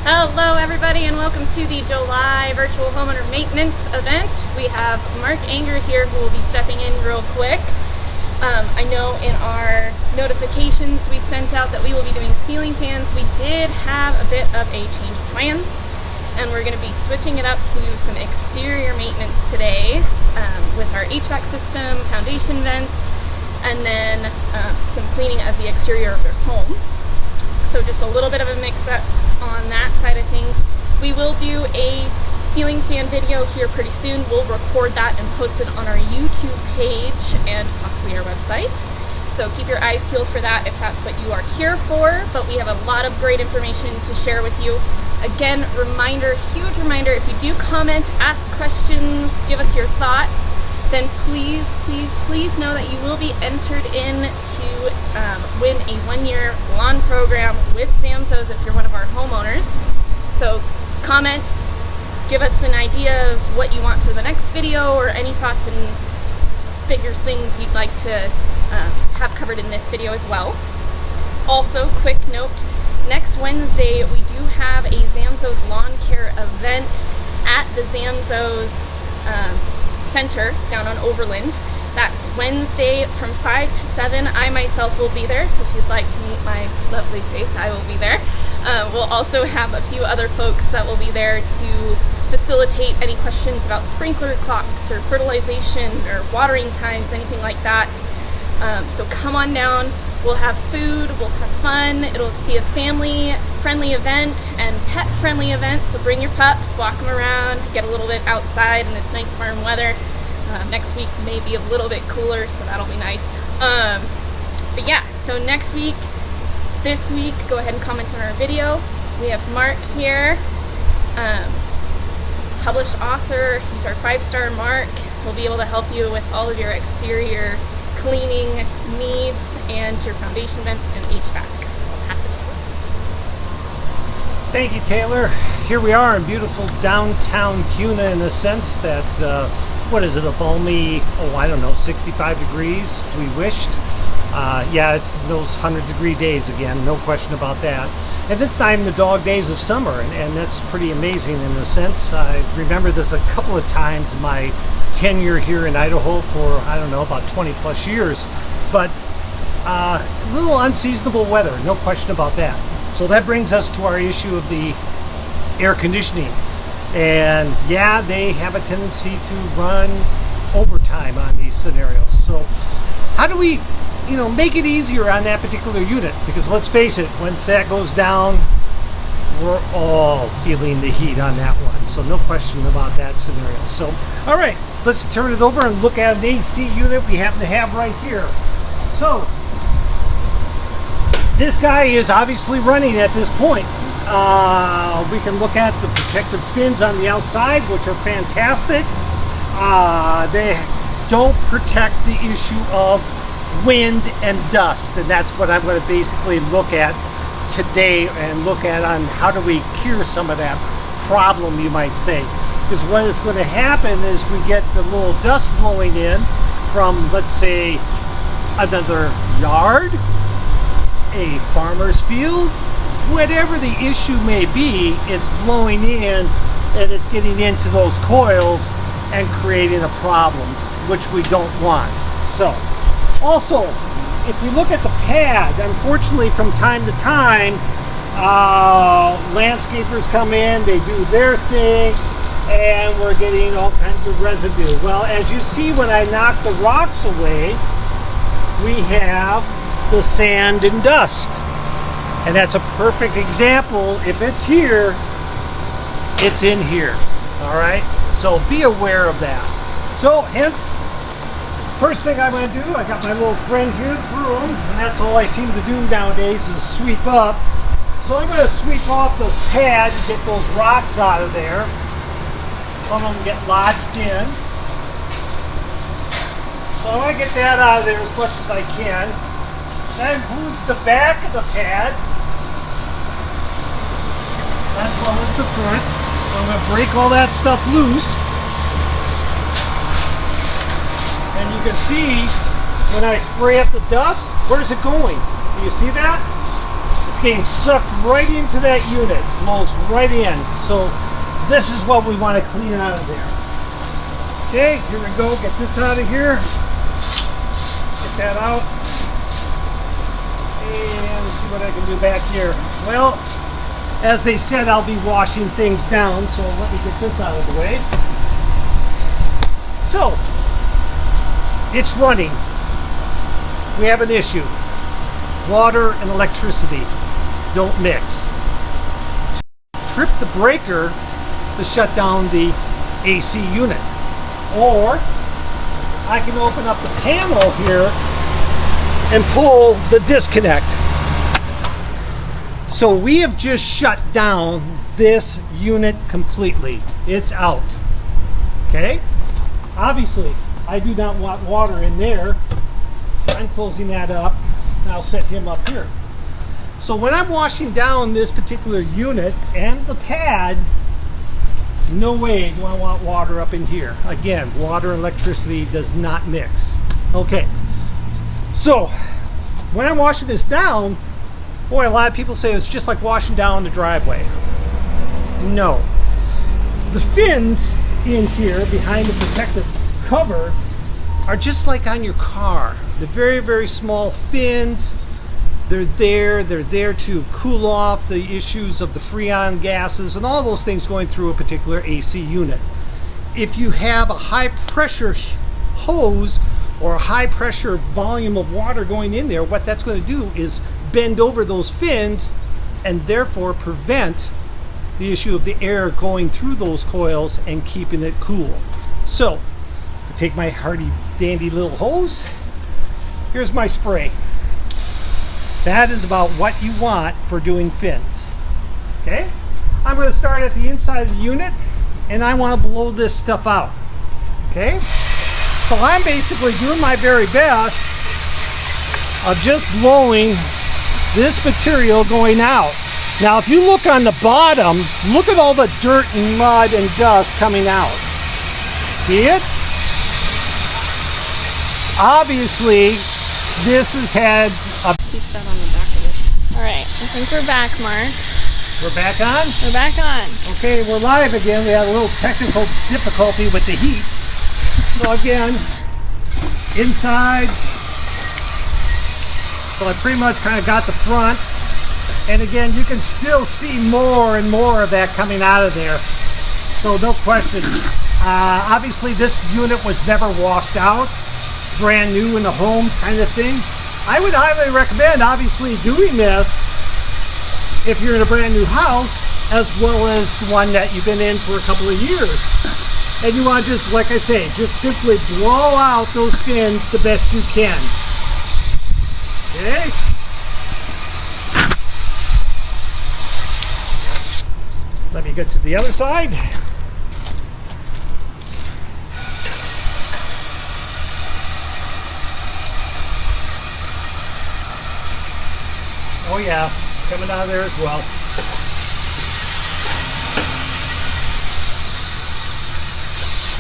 Hello everybody and welcome to the July virtual homeowner maintenance event. We have Mark Anger here who will be stepping in real quick. I know in our notifications we sent out that we will be doing ceiling fans. We did have a bit of a change of plans and we're going to be switching it up to some exterior maintenance today with our HVAC system, foundation vents, and then some cleaning of the exterior of your home. So just a little bit of a mix-up on that side of things. We will do a ceiling fan video here pretty soon. We'll record that and post it on our YouTube page and possibly our website. So keep your eyes peeled for that if that's what you are here for. But we have a lot of great information to share with you. Again, reminder, huge reminder, if you do comment, ask questions, give us your thoughts, then please know that you will be entered in to win a 1-year lawn program with Zamzows if you're one of our homeowners. So comment, give us an idea of what you want for the next video or any thoughts and figures, things you'd like to have covered in this video as well. Also, quick note, next Wednesday we do have a Zamzows lawn care event at the Zamzows Center down on Overland. That's Wednesday from 5 to 7. I myself will be there, so if you'd like to meet my lovely face, I will be there. We'll also have a few other folks that will be there to facilitate any questions about sprinkler clocks or fertilization or watering times, anything like that. So come on down. We'll have food, we'll have fun. It'll be a family-friendly event and pet-friendly event, so bring your pups, walk them around, get a little bit outside in this nice warm weather. Next week may be a little bit cooler, so that'll be nice. But yeah, so next week, this week, go ahead and comment on our video. We have Mark here, published author. He's our 5-star Mark. He'll be able to help you with all of your exterior cleaning needs and your foundation vents and HVAC. So pass it to you. Thank you, Taylor. Here we are in beautiful downtown Kuna in the sense that, what is it, a balmy, 65 degrees, we wished. Yeah, it's those 100-degree days again, no question about that. And this time the dog days of summer, and that's pretty amazing in a sense. I remember this a couple of times in my tenure here in Idaho for, about 20 plus years. But a little unseasonable weather, no question about that. So that brings us to our issue of the air conditioning. And yeah, they have a tendency to run overtime on these scenarios. So how do we make it easier on that particular unit? Because let's face it, once that goes down, we're all feeling the heat on that one. So no question about that scenario. So, all right, let's turn it over and look at an AC unit we happen to have right here. So this guy is obviously running at this point. We can look at the protective fins on the outside, which are fantastic. They don't protect the issue of wind and dust, and that's what I'm going to basically look at today and look at on how do we cure some of that problem, you might say. Because what is going to happen is we get the little dust blowing in from, let's say, another yard, a farmer's field, whatever the issue may be, it's blowing in and it's getting into those coils and creating a problem, which we don't want. So, also, if we look at the pad, unfortunately from time to time, landscapers come in, they do their thing, and we're getting all kinds of residue. Well, as you see when I knock the rocks away, we have the sand and dust. And that's a perfect example. If it's here, it's in here. All right? So be aware of that. So hence, first thing I'm going to do, I got my little friend here, the broom, and that's all I seem to do nowadays is sweep up. So I'm going to sweep off this pad and get those rocks out of there. Some of them get lodged in. So I want to get that out of there as much as I can. That includes the back of the pad, as well as the front. So I'm going to break all that stuff loose. And you can see when I spray up the dust, where's it going? Do you see that? It's getting sucked right into that unit, blows right in. So this is what we want to clean out of there. Okay, here we go. Get this out of here. Get that out. And let's see what I can do back here. Well, as they said, I'll be washing things down, so let me get this out of the way. So, it's running. We have an issue. Water and electricity don't mix. Trip the breaker to shut down the AC unit. Or I can open up the panel here and pull the disconnect. So we have just shut down this unit completely. It's out. Okay? Obviously, I do not want water in there. I'm closing that up. I'll set him up here. So when I'm washing down this particular unit and the pad, no way do I want water up in here. Again, water and electricity does not mix. Okay, so when I'm washing this down, boy, a lot of people say it's just like washing down the driveway. No. The fins in here behind the protective cover are just like on your car. The very, very small fins. They're there to cool off the issues of the freon gases and all those things going through a particular AC unit. If you have a high pressure hose or a high pressure volume of water going in there, what that's going to do is bend over those fins and therefore prevent the issue of the air going through those coils and keeping it cool. So, I take my hardy dandy little hose. Here's my spray. That is about what you want for doing fins. Okay? I'm going to start at the inside of the unit and I want to blow this stuff out. Okay? So I'm basically doing my very best of just blowing this material going out. Now if you look on the bottom, look at all the dirt and mud and dust coming out. See it? Obviously, this has had a... Keep that on the back of it. Alright, I think we're back, Mark. We're back on? We're back on. Okay, we're live again. We had a little technical difficulty with the heat. So again, inside. So I pretty much kind of got the front. And again, you can still see more and more of that coming out of there. So no question. Obviously this unit was never washed out. Brand new in the home kind of thing. I would highly recommend obviously doing this if you're in a brand new house, as well as the one that you've been in for a couple of years. And you want to just, like I say, just simply blow out those fins the best you can. Okay? Let me get to the other side. Oh yeah, coming out of there as well.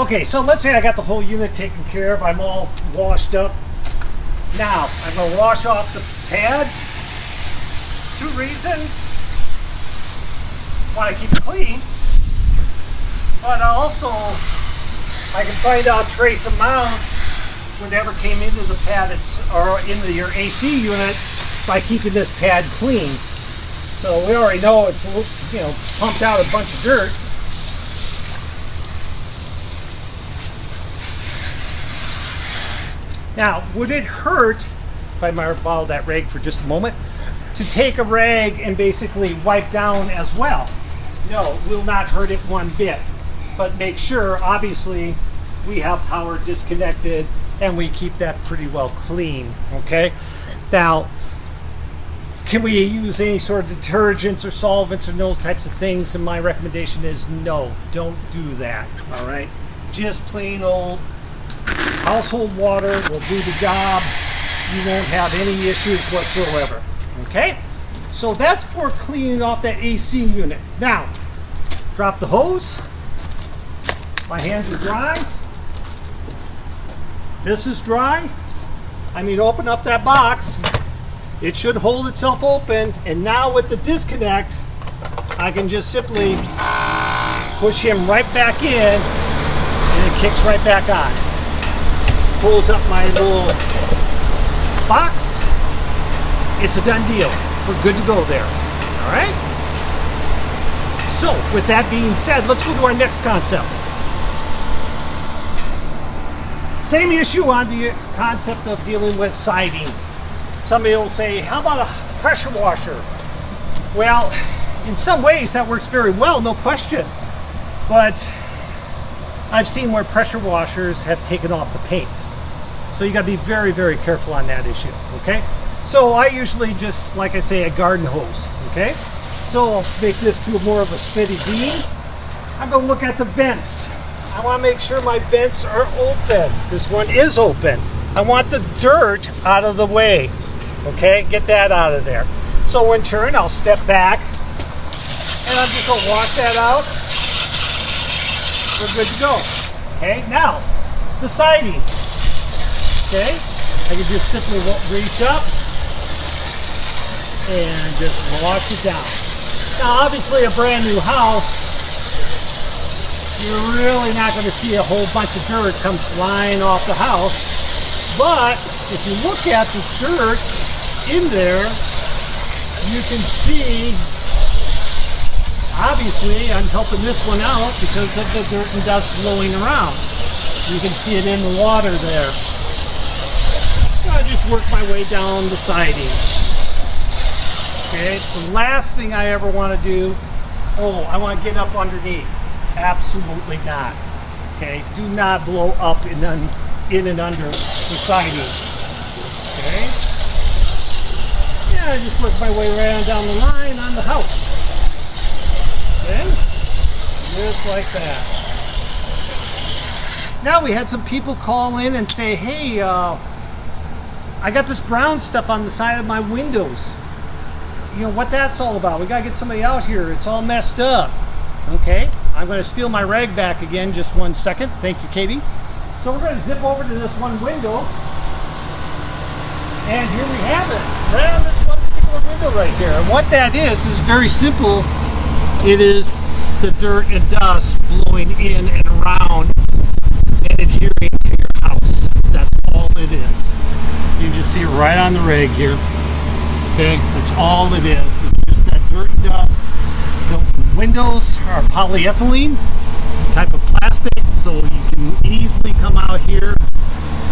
Okay, so let's say I got the whole unit taken care of. I'm all washed up. Now, I'm going to wash off the pad. 2 reasons. Want to keep it clean, but also I can find out trace amounts whatever came into the pad or into your AC unit by keeping this pad clean. So we already know it's, you know, pumped out a bunch of dirt. Now, would it hurt, if I might borrow that rag for just a moment, to take a rag and basically wipe down as well? No, it will not hurt it one bit. But make sure, obviously, we have power disconnected and we keep that pretty well clean, okay? Now, can we use any sort of detergents or solvents and those types of things? And my recommendation is no, don't do that, all right? Just plain old household water will do the job. You won't have any issues whatsoever, okay? So that's for cleaning off that AC unit. Now, drop the hose. My hands are dry. This is dry. I mean, open up that box. it should hold itself open. And now with the disconnect, I can just simply push him right back in and it kicks right back on. Pulls up my little box. It's a done deal. We're good to go there. All right? So with that being said, let's go to our next concept. Same issue on the concept of dealing with siding. Somebody will say, how about a pressure washer? Well, in some ways that works very well, no question. But I've seen where pressure washers have taken off the paint. So you got to be very, very careful on that issue, okay? So I usually just, like I say, a garden hose, okay? So I'll make this to more of a steady beam. I'm going to look at the vents. I want to make sure my vents are open. This one is open. I want the dirt out of the way, okay? Get that out of there. So in turn, I'll step back and I'm just going to wash that out. We're good to go. Okay, now the siding. Okay, I can just simply reach up and just wash it down. Now, obviously, a brand new house, you're really not going to see a whole bunch of dirt come flying off the house. But if you look at the dirt in there, you can see, obviously, I'm helping this one out because of the dirt and dust blowing around. You can see it in the water there. I just work my way down the siding. Okay, the last thing I ever want to do, I want to get up underneath. Absolutely not. Okay, do not blow up in and under the siding. Okay, yeah, I just work my way right on down the line on the house. Okay, just like that. Now we had some people call in and say, hey, I got this brown stuff on the side of my windows. You know what that's all about. We gotta get somebody out here. It's all messed up. Okay, I'm gonna steal my rag back again. Just 1 second. Thank you, Katie. So we're gonna zip over to this one window. And here we have it. Right on this one particular window right here. And what that is very simple. It is the dirt and dust blowing in and around and adhering to your house. That's all it is. You can just see it right on the rag here. Okay, that's all it is. It's just that dirt and dust. The windows are polyethylene type of plastic, so you can easily come out here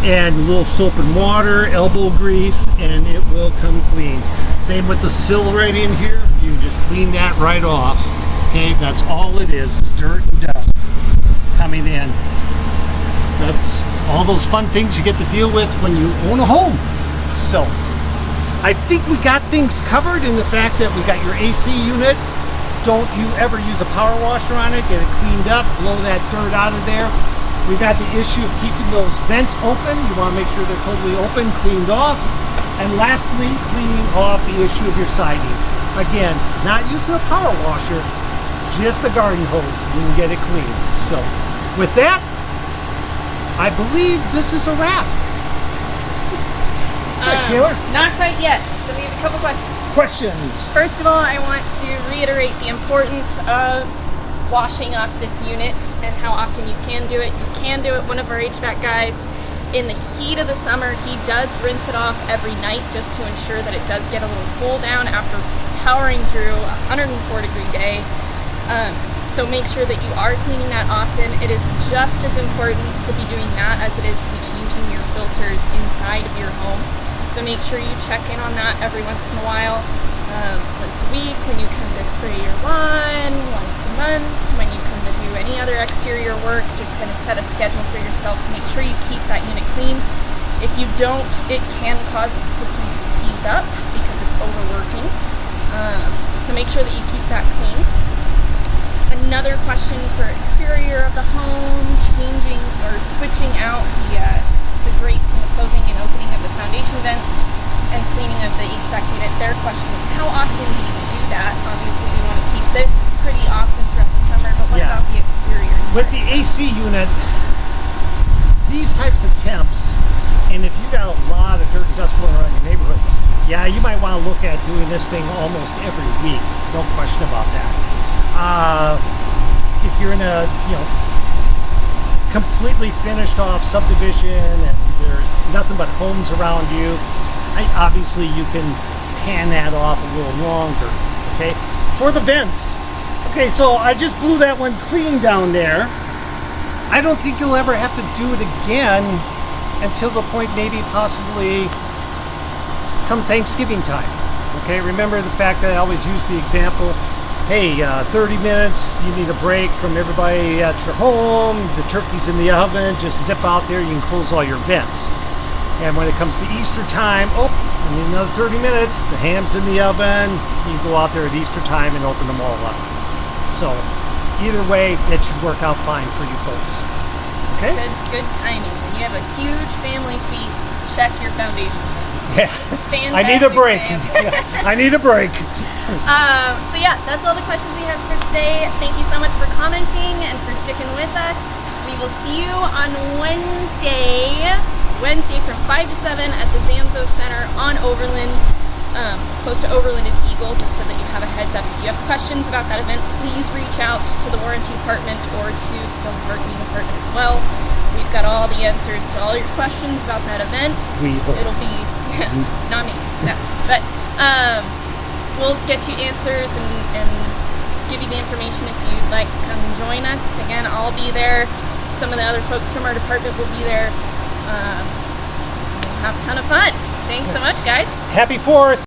and a little soap and water, elbow grease, and it will come clean. Same with the sill right in here. You just clean that right off. Okay, that's all it is dirt and dust coming in. That's all those fun things you get to deal with when you own a home. So I think we got things covered in the fact that we got your AC unit. Don't you ever use a power washer on it. Get it cleaned up, blow that dirt out of there. We got the issue of keeping those vents open. You want to make sure they're totally open, cleaned off. And lastly, cleaning off the issue of your siding. Again, not using a power washer, just the garden hose. You can get it clean. So with that, I believe this is a wrap. All right, Taylor? Not quite yet. So we have a couple questions. First of all, I want to reiterate the importance of washing off this unit and how often you can do it. You can do it. One of our HVAC guys, in the heat of the summer, he does rinse it off every night just to ensure that it does get a little cool down after powering through a 104-degree day. So make sure that you are cleaning that often. It is just as important to be doing that as it is to be changing your filters inside of your home. So make sure you check in on that every once in a while. Once a week, when you come to spray your lawn, once a month, when you come to do any other exterior work, just kind of set a schedule for yourself to make sure you keep that unit clean. If you don't, it can cause the system to seize up because it's overworking. So make sure that you keep that clean. Another question for exterior of the home, changing or switching out the grates and the closing and opening of the foundation vents and cleaning of the HVAC unit. Their question is, how often do you do that? Obviously, we want to keep this pretty often throughout the summer, but what about the exteriors? With the AC unit, these types of temps, and if you got a lot of dirt and dust blowing around your neighborhood, Yeah, you might want to look at doing this thing almost every week. No question about that. If you're in a, completely finished off subdivision and there's nothing but homes around you, obviously you can pan that off a little longer. Okay, for the vents. Okay, so I just blew that one clean down there. I don't think you'll ever have to do it again until the point maybe possibly come Thanksgiving time. Okay, remember the fact that I always use the example, hey, 30 minutes, you need a break from everybody at your home, the turkey's in the oven, just zip out there, you can close all your vents. And when it comes to Easter time, I need another 30 minutes, the ham's in the oven, you can go out there at Easter time and open them all up. So either way, it should work out fine for you folks. Okay? Good timing. When you have a huge family feast, check your foundation. Yeah. Fantastic. I need a break. I need a break. So yeah, that's all the questions we have for today. Thank you so much for commenting and for sticking with us. We will see you on Wednesday from 5 to 7 at the Zamzo Center on Overland, close to Overland and Eagle, just so that you have a heads up. If you have questions about that event, please reach out to the warranty department or to the sales and marketing department as well. We've got all the answers to all your questions about that event. It'll be, not me, no, but we'll get you answers and give you the information if you'd like to come join us. Again, I'll be there. Some of the other folks from our department will be there. We'll have a ton of fun. Thanks so much, guys. Happy 4th.